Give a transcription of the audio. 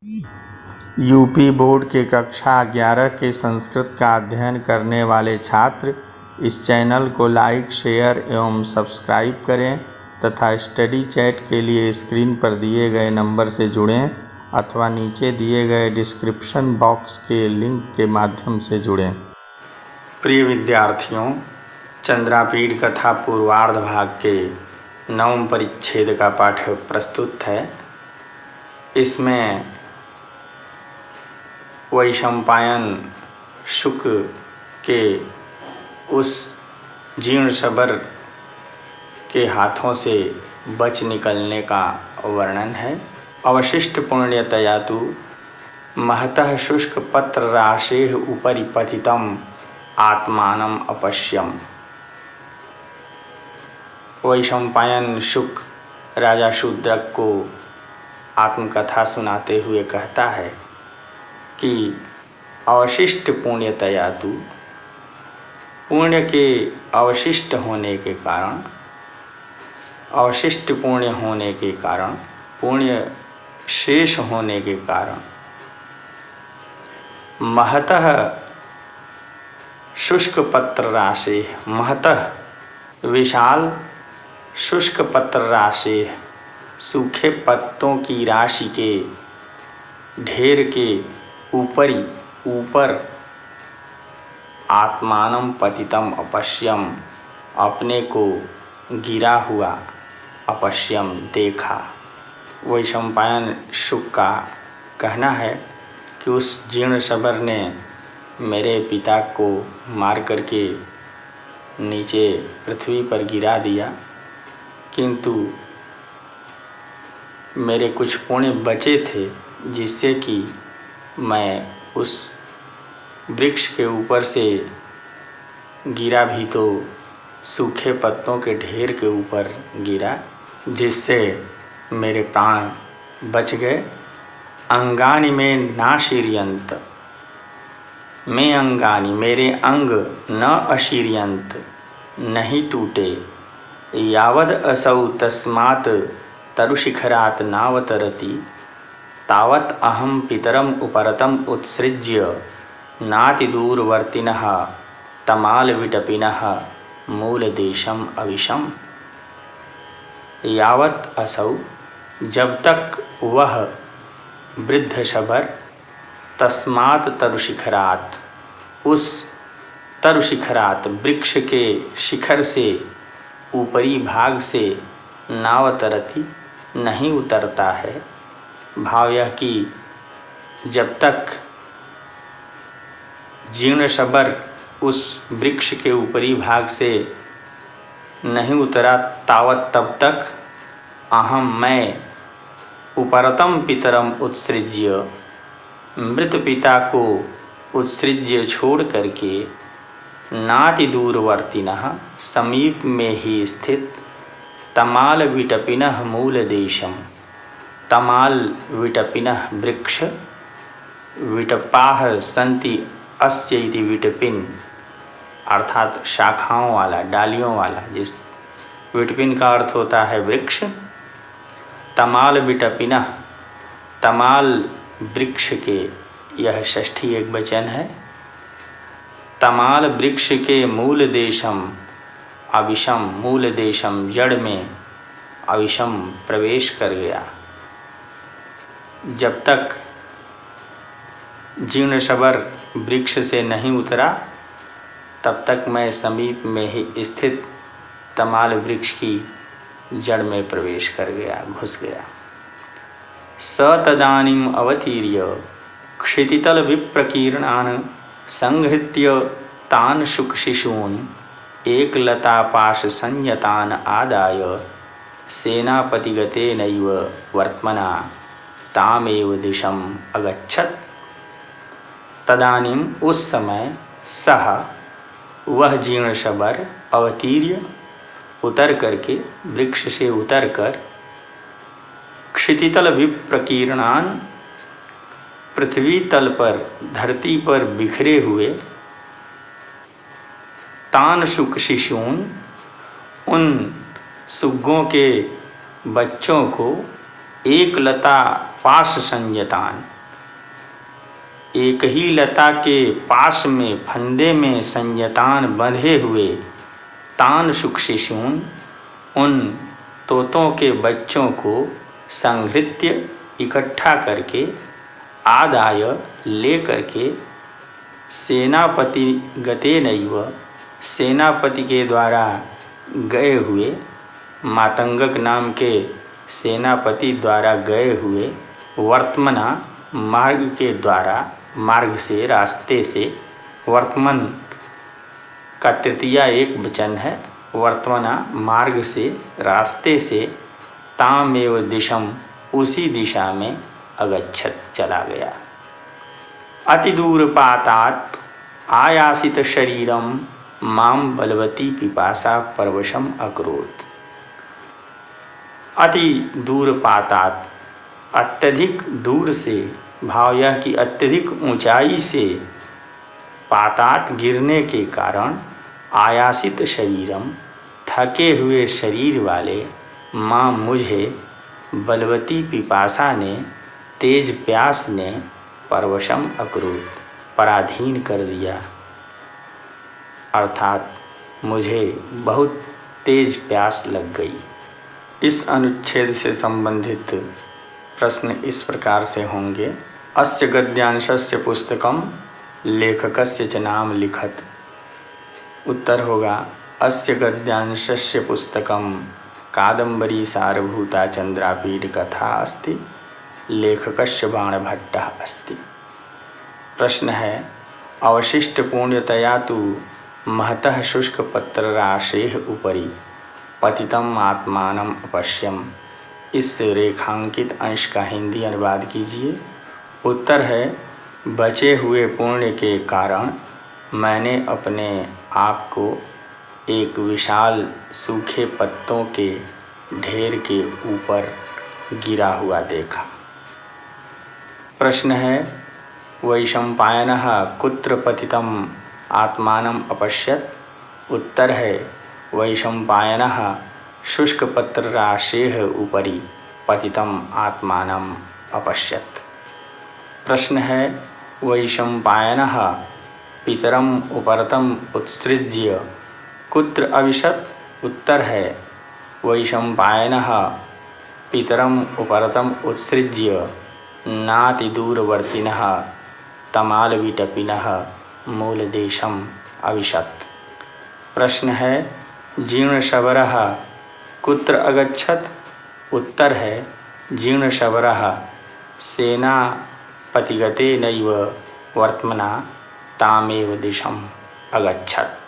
UP board के कक्षा 11 के संस्कृत का अध्ययन करने वाले छात्र इस चैनल को लाइक, शेयर एवं सब्सक्राइब करें तथा स्टडी चैट के लिए स्क्रीन पर दिए गए नंबर से जुड़ें अथवा नीचे दिए गए डिस्क्रिप्शन बॉक्स के लिंक के माध्यम से जुड़ें। प्रिय विद्यार्थियों, चंद्रापीठ कथा पूर्वार्ध भाग के 9वें परिच्छेद का पाठ प्रस्तुत है। इसमें वैशंपायन शुक के उस जीर्ण शबर के हाथों से बच निकलने का वर्णन है। अवशिष्ट पुण्यतया तु महतः शुष्क पत्र राशेः उपरि पतितम् आत्मानम् अपश्यम्। वैशंपायन शुक राजा शूद्रक को आत्मकथा सुनाते हुए कहता है कि अवशिष्ट पुण्यतया तु पुण्य के अवशिष्ट होने के कारण, अवशिष्ट पुण्य होने के कारण, पुण्य शेष होने के कारण महतः शुष्क पत्र राशि, महतः विशाल शुष्क पत्र राशि, सूखे पत्तों की राशि के ढेर के ऊपर आत्मानं पतितम अपश्यम, अपने को गिरा हुआ अपश्यम देखा। वैशंपायन शुक का कहना है कि उस जीर्ण शबर ने मेरे पिता को मार करके नीचे पृथ्वी पर गिरा दिया, किंतु मेरे कुछ पुण्य बचे थे जिससे कि मैं उस वृक्ष के ऊपर से गिरा भी तो सूखे पत्तों के ढेर के ऊपर गिरा, जिससे मेरे प्राण बच गए। अंगानि में नाशीर्यंत, में अंगानि, मेरे अंग न अशीर्यंत, नहीं टूटे। यावद असौ तस्मात् तरुशिखरात् नावतरति तावत् अहम पितरम उपरतम उत्सृज्य नातिदूरवर्तिनः तमालविटपिनः मूलदेशम अविशम। यावत् असौ, जब तक वह वृद्ध शबर, तस्मात् तरुशिखरात्, उस तरुशिखरात् वृक्ष के शिखर से, ऊपरी भाग से, नावतरति, नहीं उतरता है। भाव यह कि जब तक जीर्ण शबर उस वृक्ष के ऊपरी भाग से नहीं उतरा, तावत तब तक अहम, मैं, उपरतम पितरम उत्सृज्य, मृत पिता को उत्सृज्य छोड़ करके, नाति दूरवर्तिनः, समीप में ही स्थित, तमाल विटपिनः मूलदेशम, तमाल विटपिनः वृक्ष, विटपाः सन्ति अस्य इति विटपिन, अर्थात शाखाओं वाला, डालियों वाला, जिस विटपिन का अर्थ होता है वृक्ष। तमाल विटपिनः, तमाल वृक्ष के, यह षष्ठी एक वचन है। तमाल वृक्ष के मूल देशम अविशम, मूल देशम जड़ में, अविशम प्रवेश कर गया। जब तक जीर्ण शबर वृक्ष से नहीं उतरा, तब तक मैं समीप में ही स्थित तमाल वृक्ष की जड़ में प्रवेश कर गया, घुस गया। स तदानीम अवतीर्य क्षितितल विप्रकीर्णान संहृत्य तान शुक शिशून एकलतापाश संयतान आदाय सेनापतिगते नैव वर्त्मना तामेव दिशम अगच्छत्। तदानीम, उस समय, सह, वह जीर्ण शबर, अवतीर्य, उतर करके, वृक्ष से उतर कर, क्षितितल विप्रकीर्णान, पृथ्वी तल पर, धरती पर बिखरे हुए, तान शुक शिशून, उन सुग्गों के बच्चों को, एक लता पाश संयतान। एक ही लता के पास में फंदे में संयतान बंधे हुए तान सुख शिशून, उन तोतों के बच्चों को संहृत्य इकट्ठा करके आदाय ले करके सेनापति गते नैव, सेनापति के द्वारा गए हुए, मातंगक नाम के सेनापति द्वारा गए हुए वर्तमना मार्ग के द्वारा, मार्ग से, रास्ते से, वर्तमन का तृतीया एक वचन है, वर्तमना मार्ग से, रास्ते से, तामेव दिशम उसी दिशा में अगच्छत चला गया। अतिदूर पातात आयासित शरीरम माम बलवती पिपासा परवशम अकरोत। अति दूर पातात, अत्यधिक दूर से, भाव यह कि अत्यधिक ऊंचाई से, पातात गिरने के कारण, आयासित शरीरम थके हुए शरीर वाले, माँ मुझे, बलवती पिपासा ने, तेज प्यास ने, परवशम अकरूत पराधीन कर दिया, अर्थात मुझे बहुत तेज प्यास लग गई। इस अनुच्छेद से संबंधित प्रश्न इस प्रकार से होंगे। अस्य गद्यांशस्य पुस्तकम लेखकस्य च नाम लिखत। उत्तर होगा अस्य गद्यांशस्य पुस्तकम कादम्बरी सारभूता चंद्रापीठ कथा अस्ति, लेखकस्य बाणभट्टः अस्ति। प्रश्न है अवशिष्ट पूर्णतया तो महतः शुष्कपत्रराशेः उपरि पतितम आत्मानम अपश्यम। इस रेखांकित अंश का हिंदी अनुवाद कीजिए। उत्तर है बचे हुए पुण्य के कारण मैंने अपने आप को एक विशाल सूखे पत्तों के ढेर के ऊपर गिरा हुआ देखा। प्रश्न है वैशंपायनः कुत्र पतितम आत्मानम अपश्यत। उत्तर है वैशंपायनः शुष्कपत्रराशेः उपरि पतितम आत्मानम अपश्यत। प्रश्न है वैशंपायनः पितरम उपरतम उत्सृज्य कुत्र अविशत। उत्तर है वैशंपायनः पितरम उपरतम उत्सृज्य नातिदूरवर्तिनः तमालविटपिनः मूलदेशम अविशत। प्रश्न है जीर्णशबरः कुत्र अगच्छत। उत्तर है जीर्णशबरः सेनापतिगते नैव वर्त्मना तामेव दिशम अगच्छत।